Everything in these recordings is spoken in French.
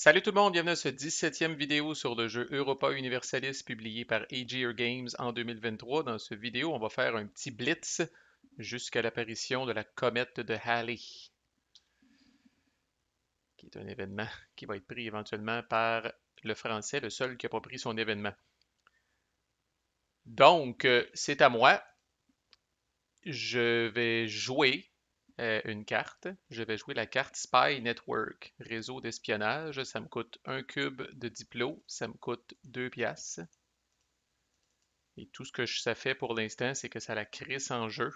Salut tout le monde, bienvenue à ce 17e vidéo sur le jeu Europa Universalis publié par Aegir Games en 2023. Dans cette vidéo, on va faire un petit blitz jusqu'à l'apparition de la comète de Halley, qui est un événement qui va être pris éventuellement par le Français, le seul qui n'a pas pris son événement. Donc, c'est à moi. Je vais jouer une carte. Je vais jouer la carte Spy Network, réseau d'espionnage. Ça me coûte un cube de diplo. Ça me coûte 2 piastres. Et tout ce que ça fait pour l'instant, c'est que ça la crisse en jeu.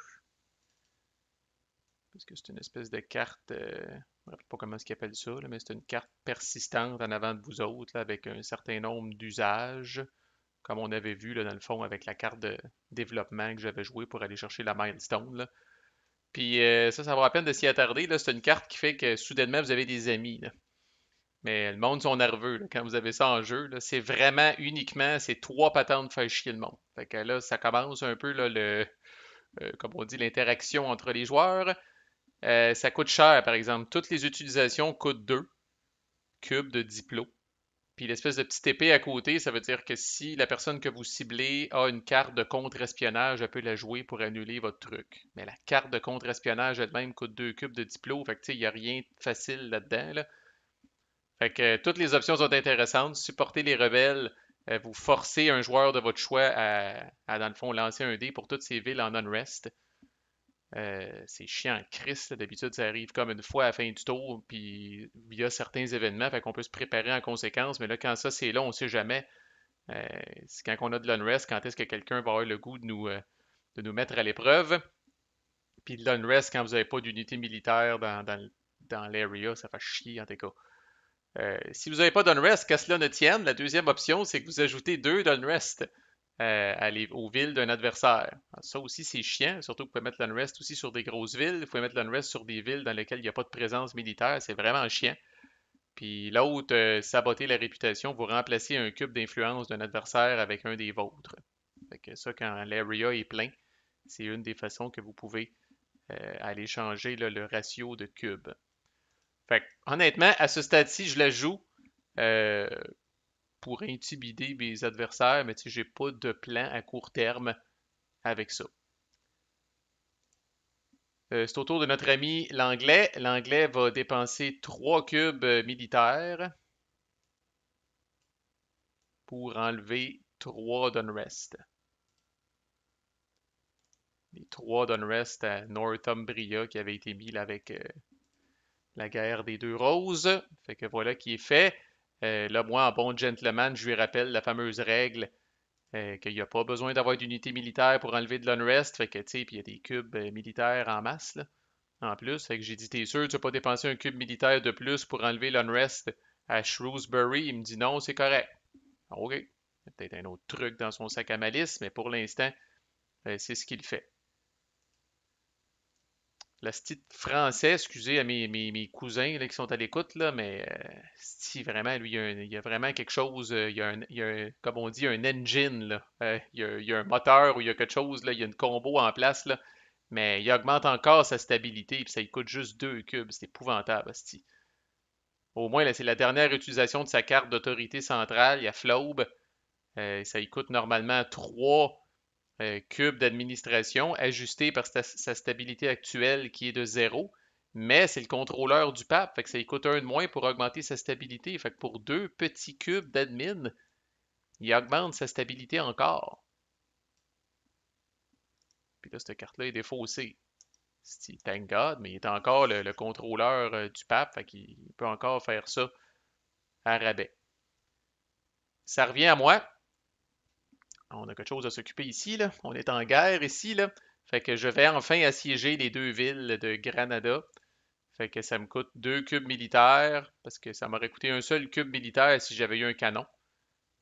Parce que c'est une espèce de carte, je ne me rappelle pas comment ils appellent ça, là, mais c'est une carte persistante en avant de vous autres, là, avec un certain nombre d'usages, comme on avait vu là, dans le fond avec la carte de développement que j'avais joué pour aller chercher la milestone, là. Puis ça vaut la peine de s'y attarder. Là. C'est une carte qui fait que soudainement vous avez des amis, là. Mais le monde sont nerveux là, quand vous avez ça en jeu. Là. C'est vraiment uniquement ces trois patterns de faire chier le monde. Fait que là, ça commence un peu là, comme on dit, l'interaction entre les joueurs. Ça coûte cher, par exemple. Toutes les utilisations coûtent 2 cubes de diplo. Puis l'espèce de petite épée à côté, ça veut dire que si la personne que vous ciblez a une carte de contre-espionnage, elle peut la jouer pour annuler votre truc. Mais la carte de contre-espionnage elle-même coûte 2 cubes de diplo. Fait que tu sais, il n'y a rien de facile là-dedans. Là. Fait que toutes les options sont intéressantes. Supporter les rebelles, vous forcez un joueur de votre choix dans le fond, lancer un dé pour toutes ces villes en unrest. C'est chiant, Chris. D'habitude, ça arrive comme une fois à la fin du tour, puis via certains événements, fait qu'on peut se préparer en conséquence. Mais là, quand ça, c'est là, on sait jamais. Euh, c'est quand on a de l'unrest, quand est-ce que quelqu'un va avoir le goût de nous mettre à l'épreuve. Puis de l'unrest, quand vous n'avez pas d'unité militaire dans l'area, ça fait chier en tout cas. Si vous n'avez pas d'unrest, qu'à cela ne tienne, la deuxième option, c'est que vous ajoutez 2 d'unrest aux villes d'un adversaire. Alors, ça aussi, c'est chiant, surtout que vous pouvez mettre l'unrest aussi sur des grosses villes. Vous pouvez mettre l'unrest sur des villes dans lesquelles il n'y a pas de présence militaire. C'est vraiment chiant. Puis l'autre, saboter la réputation, vous remplacez un cube d'influence d'un adversaire avec un des vôtres. Fait que ça, quand l'area est plein, c'est une des façons que vous pouvez aller changer là, le ratio de cubes. Fait que, honnêtement, à ce stade-ci, je la joue euh, pour intimider mes adversaires, mais tu sais, j'ai pas de plan à court terme avec ça. C'est au tour de notre ami l'anglais. L'anglais va dépenser 3 cubes militaires pour enlever 3 d'unrest. Les 3 d'unrest à Northumbria qui avaient été mis là, avec la guerre des deux roses. Fait que voilà qui est fait. Là, moi, en bon gentleman, je lui rappelle la fameuse règle qu'il n'y a pas besoin d'avoir d'unité militaire pour enlever de l'unrest. Fait que, tu sais, puis il y a des cubes militaires en masse, là. En plus, fait que j'ai dit, t'es sûr, tu vas pas dépenser un cube militaire de plus pour enlever l'unrest à Shrewsbury? Il me dit non, c'est correct. OK. Il y a peut-être un autre truc dans son sac à malice, mais pour l'instant, c'est ce qu'il fait. Le style français, excusez à mes cousins là, qui sont à l'écoute, là, mais si vraiment, lui, il y a vraiment quelque chose, il y a comme on dit, un engine, là. Il y a un moteur ou il y a quelque chose, là, il y a une combo en place, là, mais il augmente encore sa stabilité, puis ça lui coûte juste 2 cubes, c'est épouvantable, asti. Au moins, là, c'est la dernière utilisation de sa carte d'autorité centrale, il y a Flobe, ça lui coûte normalement 3 cube d'administration ajusté par sa stabilité actuelle qui est de 0. Mais c'est le contrôleur du pape, fait que ça lui coûte un de moins pour augmenter sa stabilité. Fait que pour 2 petits cubes d'admin, il augmente sa stabilité encore. Puis là, cette carte-là est défaussée. Thank God, mais il est encore le contrôleur du pape, fait qu'il peut encore faire ça à rabais. Ça revient à moi. On a quelque chose à s'occuper ici, là. On est en guerre ici, là. Fait que je vais enfin assiéger les 2 villes de Granada. Fait que ça me coûte 2 cubes militaires, parce que ça m'aurait coûté un seul cube militaire si j'avais eu un canon.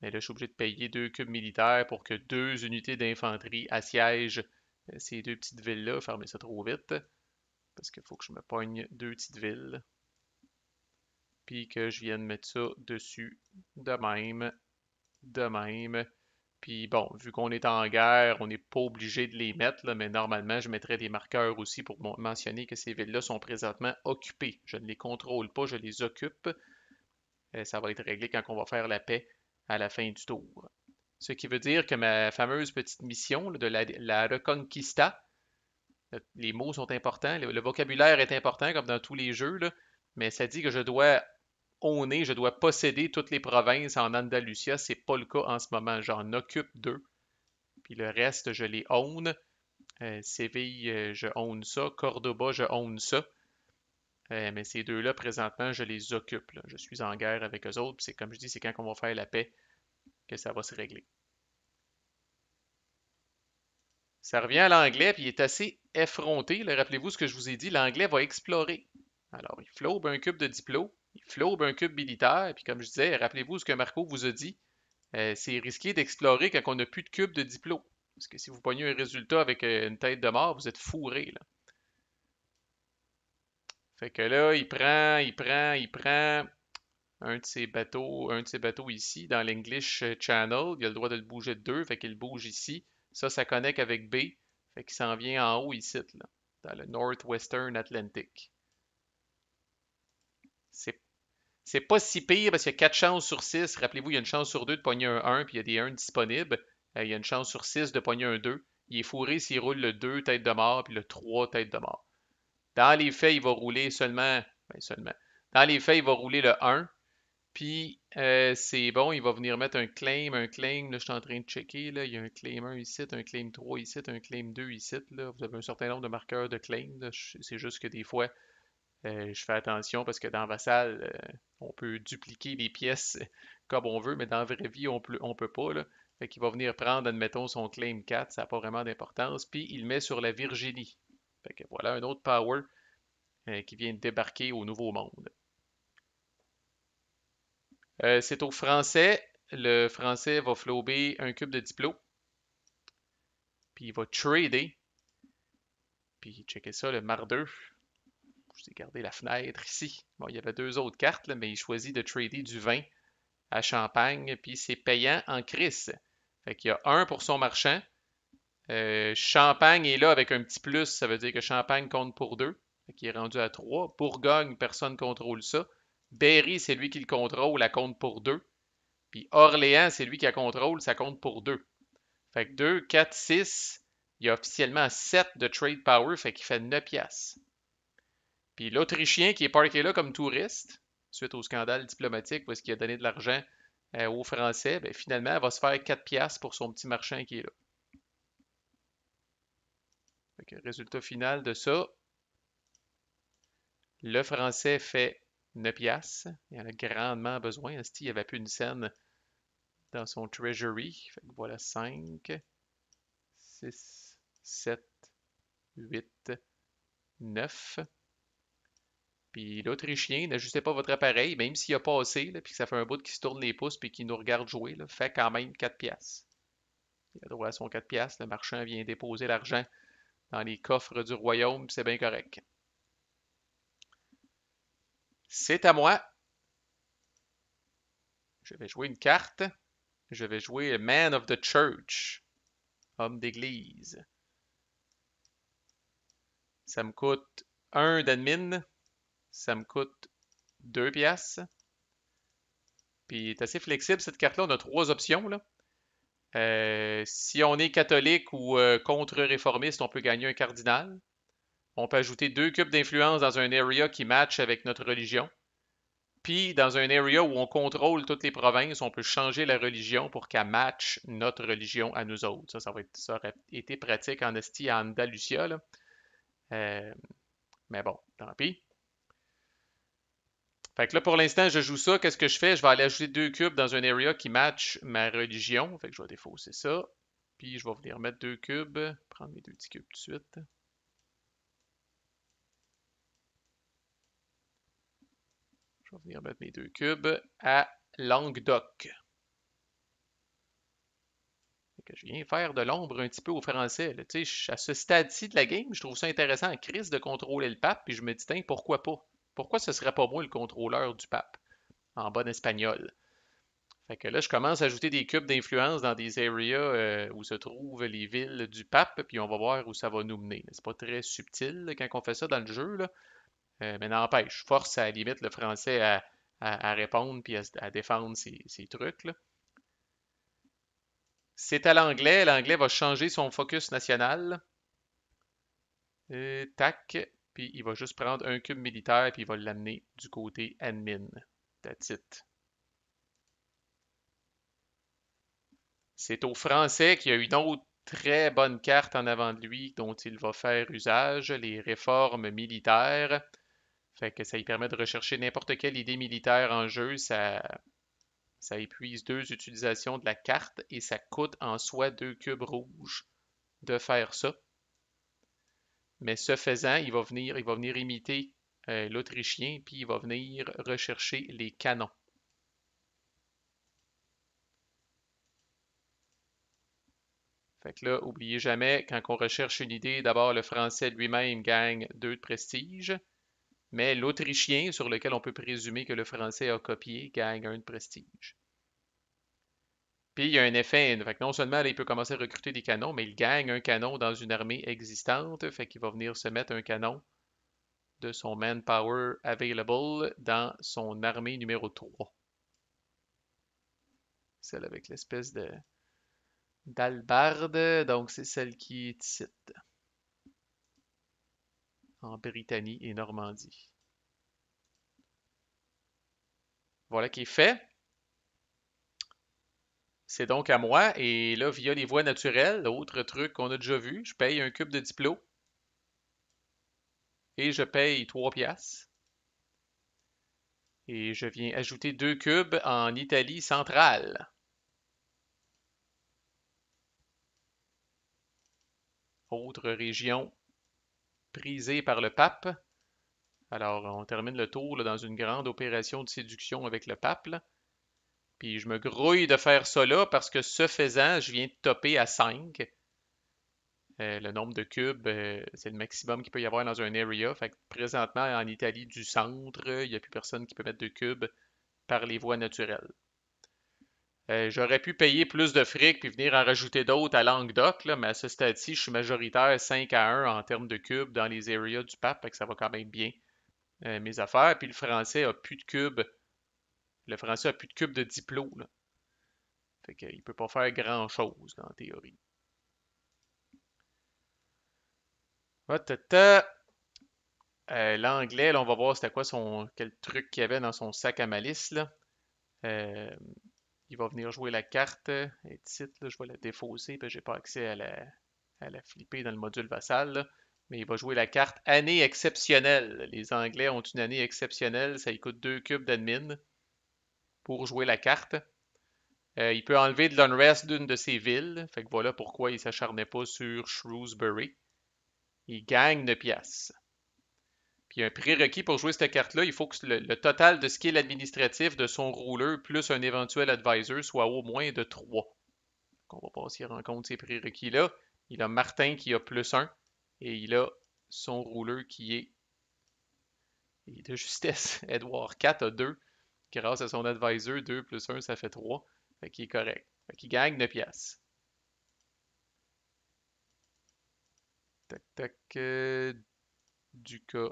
Mais là, je suis obligé de payer 2 cubes militaires pour que 2 unités d'infanterie assiègent ces 2 petites villes-là. Fermez ça trop vite, parce qu'il faut que je me pogne 2 petites villes. Puis que je vienne mettre ça dessus de même, de même. Puis bon, vu qu'on est en guerre, on n'est pas obligé de les mettre, là, mais normalement, je mettrais des marqueurs aussi pour mentionner que ces villes-là sont présentement occupées. Je ne les contrôle pas, je les occupe. Ça va être réglé quand on va faire la paix à la fin du tour. Ce qui veut dire que ma fameuse petite mission là, de la Reconquista, les mots sont importants, le vocabulaire est important comme dans tous les jeux, là, mais ça dit que je dois owner, je dois posséder toutes les provinces en Andalusia. C'est pas le cas en ce moment. J'en occupe deux, puis le reste, je les own. Séville, je own ça. Cordoba, je own ça. Mais ces deux-là, présentement, je les occupe, là. Je suis en guerre avec eux autres. Puis c'est comme je dis, c'est quand on va faire la paix que ça va se régler. Ça revient à l'anglais, puis il est assez effronté. Rappelez-vous ce que je vous ai dit, l'anglais va explorer. Alors, il flaube un cube de diplo, il flaube un cube militaire, puis comme je disais, rappelez-vous ce que Marco vous a dit, c'est risqué d'explorer quand on n'a plus de cube de diplo. Parce que si vous pognez un résultat avec une tête de mort, vous êtes fourré, là. Fait que là, il prend un de ses bateaux ici, dans l'English Channel. Il a le droit de le bouger de deux, fait qu'il bouge ici. Ça connecte avec B. Fait qu'il s'en vient en haut ici, là, dans le Northwestern Atlantic. C'est c'est pas si pire parce qu'il y a 4 chances sur 6. Rappelez-vous, il y a une chance sur 2 de pogner un 1, puis il y a des 1 disponibles. Il y a une chance sur 6 de pogner un 2. Il est fourré s'il roule le 2 tête de mort, puis le 3 tête de mort. Dans les faits, il va rouler seulement. Ben seulement. Dans les faits, il va rouler le 1. Puis c'est bon, il va venir mettre un claim, un claim. Là, je suis en train de checker. Là, il y a un claim 1 ici, un claim 3 ici, un claim 2 ici. Là. Vous avez un certain nombre de marqueurs de claim. C'est juste que des fois, je fais attention parce que dans Vassal, on peut dupliquer les pièces comme on veut, mais dans la vraie vie, on peut pas, là. Fait qu'il va venir prendre, admettons, son claim 4, ça n'a pas vraiment d'importance, puis il le met sur la Virginie. Fait que voilà un autre power qui vient de débarquer au Nouveau Monde. C'est au français. Le français va flober un cube de diplo, puis il va trader, puis checker ça, le mardeux. Je vous ai gardé la fenêtre ici. Bon, il y avait deux autres cartes, là, mais il choisit de trader du vin à Champagne, puis c'est payant en crise. Fait qu'il y a un pour son marchand. Champagne est là avec un petit plus, ça veut dire que Champagne compte pour deux. Fait qu'il est rendu à 3. Bourgogne, personne ne contrôle ça. Berry, c'est lui qui le contrôle, elle compte pour deux. Puis Orléans, c'est lui qui la contrôle, ça compte pour deux. Fait que 2, 4, 6. Il y a officiellement 7 de trade power, fait qu'il fait 9 piastres. Puis l'Autrichien qui est parké là comme touriste, suite au scandale diplomatique où est-ce qu'il a donné de l'argent aux Français, ben, finalement, elle va se faire 4 piastres pour son petit marchand qui est là. Fait que, résultat final de ça, le Français fait 9 piastres. Il en a grandement besoin. Il n'y avait plus une scène dans son treasury. Fait que voilà 5, 6, 7, 8, 9. Puis l'Autrichien, n'ajustez pas votre appareil, même s'il a passé, puis que ça fait un bout qu'il se tourne les pouces puis qu'il nous regarde jouer, là, fait quand même 4 piastres. Il a droit à son 4 piastres. Le marchand vient déposer l'argent dans les coffres du royaume, c'est bien correct. C'est à moi. Je vais jouer une carte. Je vais jouer Man of the Church, homme d'église. Ça me coûte 1 d'admin. Ça me coûte 2 piastres. Puis, il est assez flexible cette carte-là. On a 3 options, là. Si on est catholique ou contre-réformiste, on peut gagner un cardinal. On peut ajouter 2 cubes d'influence dans un area qui match avec notre religion. Puis, dans un area où on contrôle toutes les provinces, on peut changer la religion pour qu'elle matche notre religion à nous autres. Ça aurait été pratique en esti à Andalusia, là. Euh, mais bon, tant pis. Fait que là, pour l'instant, je joue ça. Qu'est-ce que je fais? Je vais aller ajouter 2 cubes dans un area qui match ma religion. Fait que je vais défausser ça. Puis je vais venir mettre 2 cubes. Prendre mes 2 petits cubes tout de suite. Je vais venir mettre mes 2 cubes à Languedoc. Fait que je viens faire de l'ombre un petit peu aux Français. Là. À ce stade-ci de la game, je trouve ça intéressant en crise de contrôler le pape. Puis je me dis, tiens, pourquoi pas? Pourquoi ce serait pas moi le contrôleur du pape? En bon espagnol. Fait que là, je commence à ajouter des cubes d'influence dans des areas où se trouvent les villes du pape, puis on va voir où ça va nous mener. C'est pas très subtil là, quand on fait ça dans le jeu, là. Mais n'empêche, je force à la limite le français à répondre puis à défendre ses trucs, là. C'est à l'anglais. L'anglais va changer son focus national. Tac. Puis il va juste prendre un cube militaire puis il va l'amener du côté admin. That's it. C'est au français qu'il y a une autre très bonne carte en avant de lui dont il va faire usage, les réformes militaires. Fait que ça lui permet de rechercher n'importe quelle idée militaire en jeu. Ça épuise 2 utilisations de la carte et ça coûte en soi 2 cubes rouges de faire ça. Mais ce faisant, il va venir imiter l'Autrichien, puis il va venir rechercher les canons. Fait que là, oubliez jamais, quand on recherche une idée, d'abord le Français lui-même gagne 2 de prestige, mais l'Autrichien, sur lequel on peut présumer que le Français a copié, gagne 1 de prestige. Puis il y a un effet, fait que non seulement là, il peut commencer à recruter des canons, mais il gagne un canon dans une armée existante, fait qu'il va venir se mettre un canon de son manpower available dans son armée numéro 3. Celle avec l'espèce de d'albarde, donc c'est celle qui est ici, en Britannie et Normandie. Voilà qui est fait. C'est donc à moi, et là, via les voies naturelles, autre truc qu'on a déjà vu, je paye un cube de diplo et je paye 3 piastres. Et je viens ajouter 2 cubes en Italie centrale. Autre région prisée par le pape. Alors, on termine le tour là, dans une grande opération de séduction avec le pape, là. Puis je me grouille de faire ça là parce que ce faisant, je viens de topper à 5. Le nombre de cubes, c'est le maximum qu'il peut y avoir dans un area. Fait que présentement, en Italie du centre, il n'y a plus personne qui peut mettre de cubes par les voies naturelles. J'aurais pu payer plus de fric puis venir en rajouter d'autres à Languedoc, là, mais à ce stade-ci, je suis majoritaire 5 à 1 en termes de cubes dans les areas du pape, fait que ça va quand même bien mes affaires. Puis le français a plus de cubes. Le français a plus de cubes de diplo, là. Fait qu'il peut pas faire grand-chose en théorie. L'anglais, là, on va voir c'était quoi quel truc qu'il y avait dans son sac à malice, là. Euh, il va venir jouer la carte. Et titre, là, je vais la défausser, parce que j'ai pas accès à la flipper dans le module vassal, là. Mais il va jouer la carte année exceptionnelle. Les Anglais ont une année exceptionnelle. Ça lui coûte 2 cubes d'admin pour jouer la carte. Il peut enlever de l'unrest d'une de ses villes. Fait que voilà pourquoi il s'acharnait pas sur Shrewsbury. Il gagne 9 piastres. Puis un prérequis pour jouer cette carte-là, il faut que le total de skill administratif de son ruler plus un éventuel advisor soit au moins de 3. On va pas s'y rendre compte ces prérequis-là. Il a Martin qui a plus 1 et il a son ruler qui est de justesse. Edward 4 a 2. Grâce à son advisor, 2 plus 1, ça fait 3. Fait qu'il est correct. Fait qu'il gagne 9 piastres. Tac, tac. Ducas.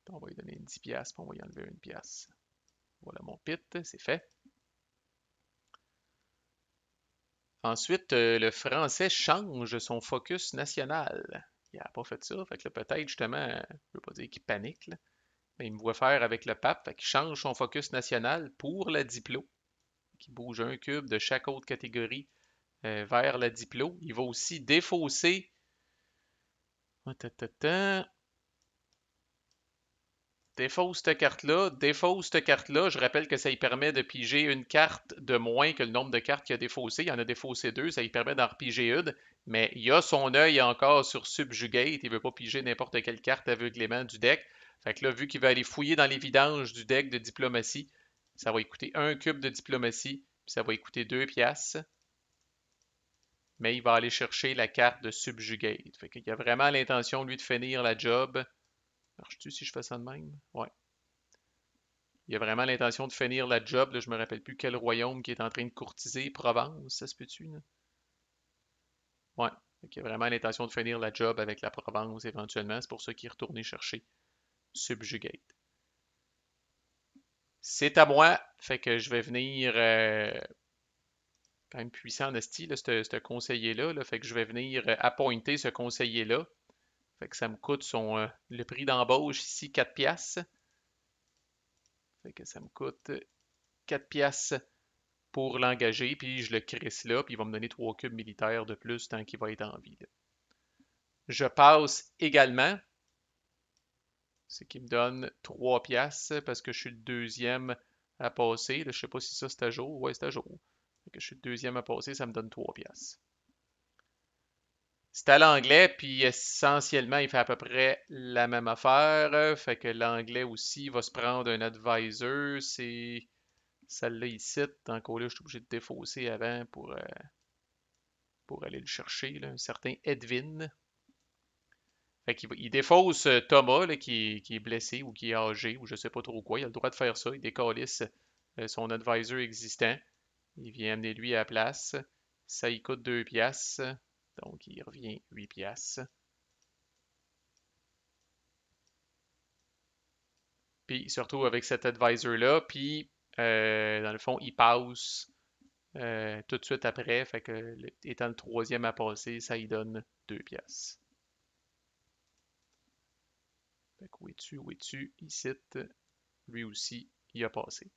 On va lui donner 10 piastres, puis on va y enlever 1 piastre. Voilà mon pit, c'est fait. Ensuite, le français change son focus national. Il n'a pas fait ça, fait que là, peut-être justement, je ne veux pas dire qu'il panique, là, mais il me voit faire avec le pape, fait qu'il change son focus national pour la diplo, qui bouge un cube de chaque autre catégorie vers la diplo. Il va aussi défausser. Défausse cette carte-là, défausse cette carte-là. Je rappelle que ça lui permet de piger une carte de moins que le nombre de cartes qu'il a défaussé. Il en a défaussé 2, ça lui permet d'en repiger une. Mais il a son œil encore sur Subjugate. Il ne veut pas piger n'importe quelle carte aveuglément du deck. Fait que là, vu qu'il va aller fouiller dans les vidanges du deck de diplomatie, ça va lui coûter un cube de diplomatie, puis ça va lui coûter 2 piastres. Mais il va aller chercher la carte de Subjugate. Fait qu'il a vraiment l'intention, lui, de finir la job. Marche-tu si je fais ça de même? Ouais. Il a vraiment l'intention de finir la job. Là, je me rappelle plus quel royaume qui est en train de courtiser. Provence, ça se peut-tu? Là? Ouais. Il a vraiment l'intention de finir la job avec la Provence éventuellement. C'est pour ça qu'il est retourné chercher Subjugate. C'est à moi. Fait que je vais venir quand même puissant en esti, là, ce conseiller-là. Là. Fait que je vais venir appointer ce conseiller-là. Fait que ça me coûte le prix d'embauche ici, 4 piastres. Fait que ça me coûte 4 piastres pour l'engager, puis je le crisse là, puis il va me donner 3 cubes militaires de plus tant qu'il va être en vie. Là. Je passe également, ce qui me donne 3 piastres parce que je suis le deuxième à passer. Là, je sais pas si ça c'est à jour. Ouais, c'est à jour. Fait que je suis le deuxième à passer, ça me donne 3 piastres. C'est à l'anglais, puis essentiellement, il fait à peu près la même affaire. Fait que l'anglais aussi va se prendre un advisor. C'est celle-là ici. Encore là, je suis obligé de défausser avant pour aller le chercher, là, un certain Edwin. Fait qu'il défausse Thomas, là, qui est blessé ou qui est âgé ou je sais pas trop quoi. Il a le droit de faire ça. Il décalisse son advisor existant. Il vient amener lui à la place. Ça, il coûte 2 piastres. Donc, il revient 8 piastres. Puis, surtout avec cet advisor-là. Puis, dans le fond, il passe tout de suite après. Fait que, étant le troisième à passer, ça y donne 2 piastres. Fait que, où es-tu? Ici, lui aussi, il a passé.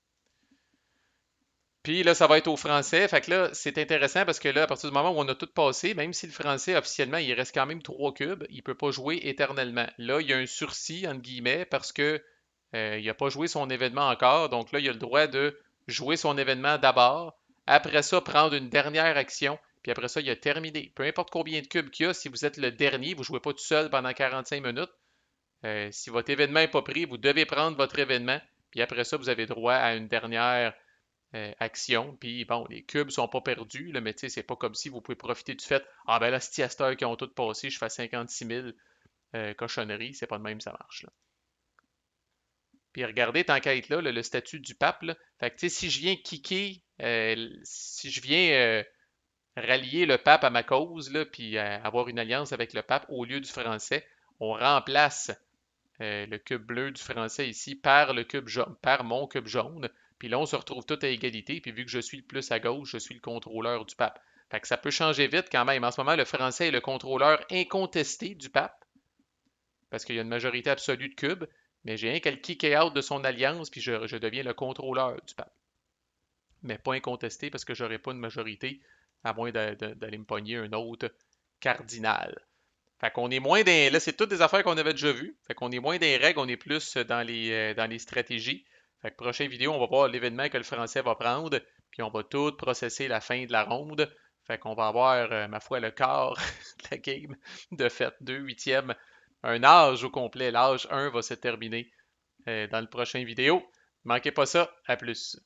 Puis là, ça va être au français. Fait que là, c'est intéressant parce que là, à partir du moment où on a tout passé, même si le français, officiellement, il reste quand même 3 cubes, il ne peut pas jouer éternellement. Là, il y a un sursis, entre guillemets, parce que il n'a pas joué son événement encore. Donc là, il a le droit de jouer son événement d'abord. Après ça, prendre une dernière action. Puis après ça, il a terminé. Peu importe combien de cubes qu'il y a, si vous êtes le dernier, vous ne jouez pas tout seul pendant 45 minutes. Si votre événement n'est pas pris, vous devez prendre votre événement. Puis après ça, vous avez droit à une dernière action. Puis bon, les cubes sont pas perdus, là, mais tu sais, c'est pas comme si vous pouvez profiter du fait ah ben là, si à cette heure qui ont tout passé, je fais 56 000 cochonneries. C'est pas de même ça marche. Là. Puis regardez, tant qu'à être là, le statut du pape, là, fait que tu sais, si je viens kicker, si je viens rallier le pape à ma cause, là, puis avoir une alliance avec le pape au lieu du français, on remplace le cube bleu du français ici par le cube jaune, par mon cube jaune. Puis là, on se retrouve tout à égalité. Puis vu que je suis le plus à gauche, je suis le contrôleur du pape. Fait que ça peut changer vite quand même. En ce moment, le français est le contrôleur incontesté du pape parce qu'il y a une majorité absolue de cubes. Mais j'ai rien qu'à le kicker out de son alliance, puis je deviens le contrôleur du pape. Mais pas incontesté parce que j'aurai pas une majorité, à moins d'aller me pogner un autre cardinal. Fait qu'on est moins dans. Là, c'est toutes des affaires qu'on avait déjà vues. Fait qu'on est moins dans les règles, on est plus dans les stratégies. Fait que prochaine vidéo, on va voir l'événement que le français va prendre, puis on va tout processer la fin de la ronde. Fait qu'on va avoir, ma foi, le quart de la game de fait. 2/8e, un âge au complet. L'âge 1 va se terminer dans le prochain vidéo. Manquez pas ça. À plus.